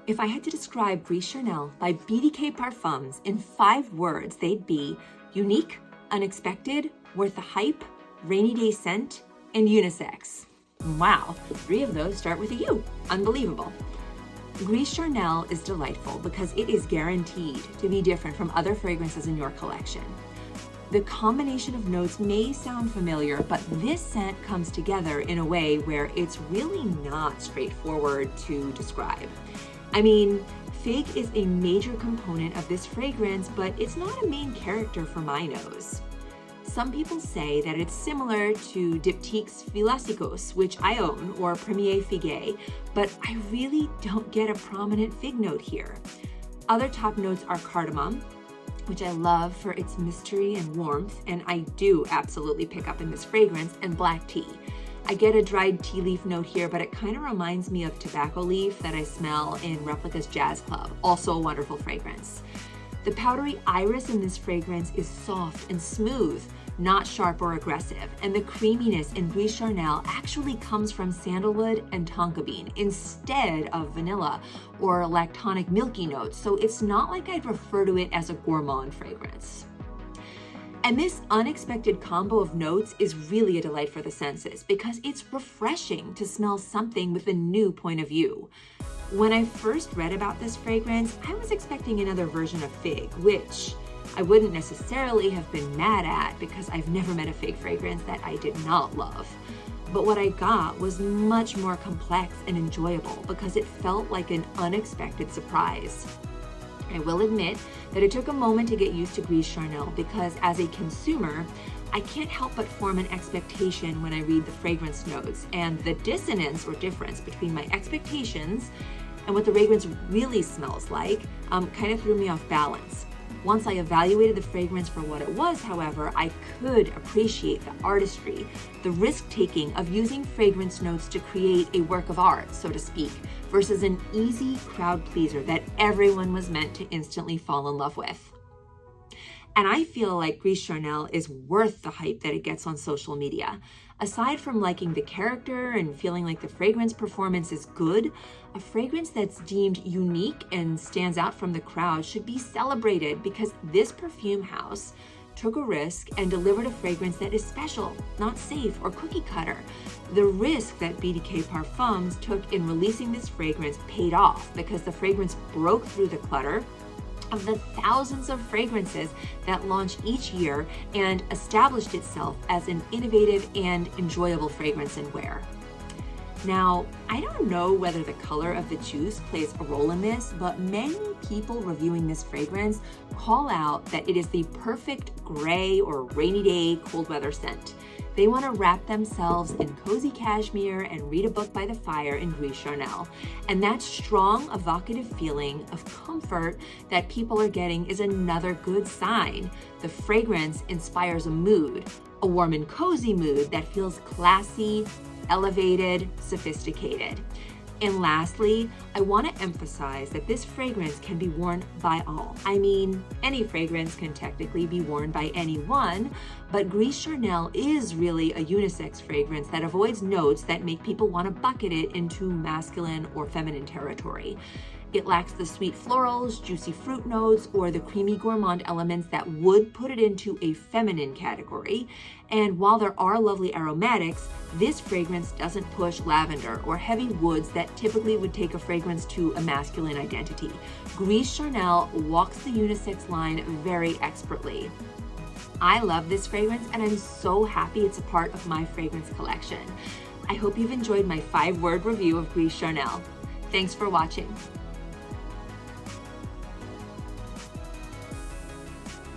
If I had to describe Gris Charnel by BDK Parfums in 5 words, they'd be unique, unexpected, worth the hype, rainy day scent, and unisex. Wow, 3 of those start with a U. Unbelievable. Gris Charnel is delightful because it is guaranteed to be different from other fragrances in your collection. The combination of notes may sound familiar, but this scent comes together in a way where it's really not straightforward to describe. I mean, fig is a major component of this fragrance, but it's not a main character for my nose. Some people say that it's similar to Diptyque's Philosikos, which I own, or Premier Figué, but I really don't get a prominent fig note here. Other top notes are cardamom, which I love for its mystery and warmth, and I do absolutely pick up in this fragrance, and black tea. I get a dried tea leaf note here, but it kind of reminds me of tobacco leaf that I smell in Replica's Jazz Club, also a wonderful fragrance. The powdery iris in this fragrance is soft and smooth, not sharp or aggressive, and the creaminess in Gris Charnel actually comes from sandalwood and tonka bean instead of vanilla or lactonic milky notes, so it's not like I'd refer to it as a gourmand fragrance. And this unexpected combo of notes is really a delight for the senses because it's refreshing to smell something with a new point of view. When I first read about this fragrance, I was expecting another version of fig, which I wouldn't necessarily have been mad at because I've never met a fig fragrance that I did not love. But what I got was much more complex and enjoyable because it felt like an unexpected surprise. I will admit that it took a moment to get used to Gris Charnel because as a consumer, I can't help but form an expectation when I read the fragrance notes, and the dissonance or difference between my expectations and what the fragrance really smells like kind of threw me off balance. Once I evaluated the fragrance for what it was, however, I could appreciate the artistry, the risk-taking of using fragrance notes to create a work of art, so to speak, versus an easy crowd pleaser that everyone was meant to instantly fall in love with. And I feel like Gris Charnel is worth the hype that it gets on social media. Aside from liking the character and feeling like the fragrance performance is good, a fragrance that's deemed unique and stands out from the crowd should be celebrated because this perfume house took a risk and delivered a fragrance that is special, not safe or cookie cutter. The risk that BDK Parfums took in releasing this fragrance paid off because the fragrance broke through the clutter of the thousands of fragrances that launch each year and established itself as an innovative and enjoyable fragrance in wear. Now, I don't know whether the color of the juice plays a role in this, but many people reviewing this fragrance call out that it is the perfect gray or rainy day cold weather scent. They want to wrap themselves in cozy cashmere and read a book by the fire in Gris Charnel. And that strong, evocative feeling of comfort that people are getting is another good sign. The fragrance inspires a mood, a warm and cozy mood that feels classy, elevated, sophisticated. And lastly, I want to emphasize that this fragrance can be worn by all. I mean, any fragrance can technically be worn by anyone, but Gris Charnel is really a unisex fragrance that avoids notes that make people want to bucket it into masculine or feminine territory. It lacks the sweet florals, juicy fruit notes, or the creamy gourmand elements that would put it into a feminine category. And while there are lovely aromatics, this fragrance doesn't push lavender or heavy woods that typically would take a fragrance to a masculine identity. Gris Charnel walks the unisex line very expertly. I love this fragrance and I'm so happy it's a part of my fragrance collection. I hope you've enjoyed my 5-word review of Gris Charnel. Thanks for watching.